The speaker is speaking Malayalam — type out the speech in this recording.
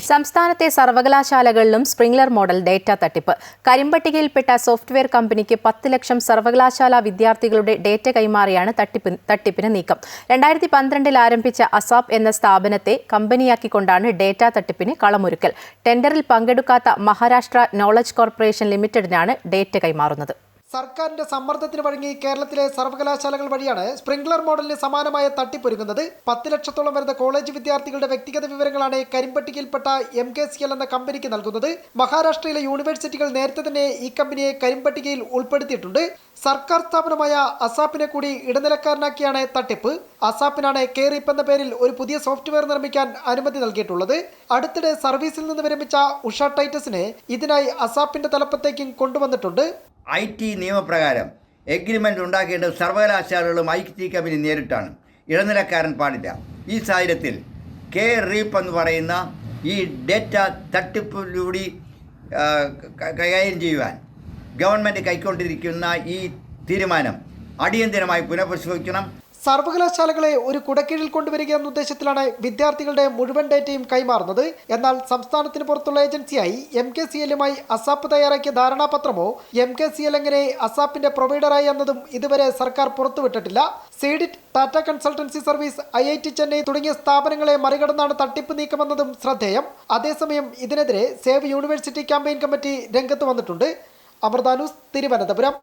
സംസ്ഥാനത്തെ സർവകലാശാലകളിലും സ്പ്രിംഗ്ലർ മോഡൽ ഡേറ്റ തട്ടിപ്പ്. കരിമ്പട്ടികയിൽപ്പെട്ട സോഫ്റ്റ്വെയർ കമ്പനിക്ക് 10 ലക്ഷം സർവകലാശാല വിദ്യാർത്ഥികളുടെ ഡേറ്റ കൈമാറിയാണ് തട്ടിപ്പിന് നീക്കം. 2012 ആരംഭിച്ച അസാപ്പ് എന്ന സ്ഥാപനത്തെ കമ്പനിയാക്കിക്കൊണ്ടാണ് ഡേറ്റ തട്ടിപ്പിന് കളമൊരുക്കൽ. ടെൻഡറിൽ പങ്കെടുക്കാത്ത മഹാരാഷ്ട്ര നോളജ് കോർപ്പറേഷൻ ലിമിറ്റഡിനാണ് ഡേറ്റ കൈമാറുന്നത്. സർക്കാരിന്റെ സമ്മർദ്ദത്തിന് വഴങ്ങി കേരളത്തിലെ സർവകലാശാലകൾ വഴിയാണ് സ്പ്രിംഗ്ലർ മോഡലിന് സമാനമായ തട്ടിപ്പൊരുങ്ങുന്നത്. 10 ലക്ഷത്തോളം വരുന്ന കോളേജ് വിദ്യാർത്ഥികളുടെ വ്യക്തിഗത വിവരങ്ങളാണ് കരിമ്പട്ടികയിൽപ്പെട്ട MKCL എന്ന കമ്പനിക്ക് നൽകുന്നത്. മഹാരാഷ്ട്രയിലെ യൂണിവേഴ്സിറ്റികൾ നേരത്തെ തന്നെ ഈ കമ്പനിയെ കരിമ്പട്ടികയിൽ ഉൾപ്പെടുത്തിയിട്ടുണ്ട്. സർക്കാർ സ്ഥാപനമായ അസാപ്പിനെ കൂടി ഇടനിലക്കാരനാക്കിയാണ് തട്ടിപ്പ്. അസാപ്പിനാണ് കെയറിപ്പ് എന്ന പേരിൽ ഒരു പുതിയ സോഫ്റ്റ്വെയർ നിർമ്മിക്കാൻ അനുമതി നൽകിയിട്ടുള്ളത്. അടുത്തിടെ സർവീസിൽ നിന്ന് വിരമിച്ച ഉഷ ടൈറ്റസിനെ ഇതിനായി അസാപ്പിന്റെ തലപ്പത്തേക്കും കൊണ്ടുവന്നിട്ടുണ്ട്. IT നിയമപ്രകാരം എഗ്രിമെൻ്റ് ഉണ്ടാക്കേണ്ടത് സർവകലാശാലകളും IT കമ്പനി നേരിട്ടാണ്. ഇടനിലക്കാരൻ പാടില്ല. ഈ സാഹചര്യത്തിൽ കെയറിപ്പ് എന്ന് പറയുന്ന ഈ ഡേറ്റ തട്ടിപ്പിലൂടെ കൈകാര്യം ചെയ്യുവാൻ ഗവൺമെൻറ് കൈക്കൊണ്ടിരിക്കുന്ന ഈ തീരുമാനം അടിയന്തരമായി പുനഃപരിശോധിക്കണം. സർവകലാശാലകളെ ഒരു കുടക്കീഴിൽ കൊണ്ടുവരിക എന്ന ഉദ്ദേശത്തിലാണ് വിദ്യാർത്ഥികളുടെ മുഴുവൻ ഡേറ്റയും കൈമാറുന്നത്. എന്നാൽ സംസ്ഥാനത്തിന് പുറത്തുള്ള ഏജൻസിയായി MKCLുമായി അസാപ്പ് തയ്യാറാക്കിയ ധാരണാപത്രമോ MKCL എങ്ങനെ അസാപ്പിന്റെ പ്രൊവൈഡറായി എന്നതും ഇതുവരെ സർക്കാർ പുറത്തുവിട്ടിട്ടില്ല. CDIT, Tata consultancy service, IIT Chennai തുടങ്ങിയ സ്ഥാപനങ്ങളെ മറികടന്നാണ് തട്ടിപ്പ് നീക്കമെന്നതും ശ്രദ്ധേയം. അതേസമയം ഇതിനെതിരെ സേവ് യൂണിവേഴ്സിറ്റി ക്യാമ്പയിൻ കമ്മിറ്റി രംഗത്ത് വന്നിട്ടുണ്ട്. അമൃത ന്യൂസ്, തിരുവനന്തപുരം.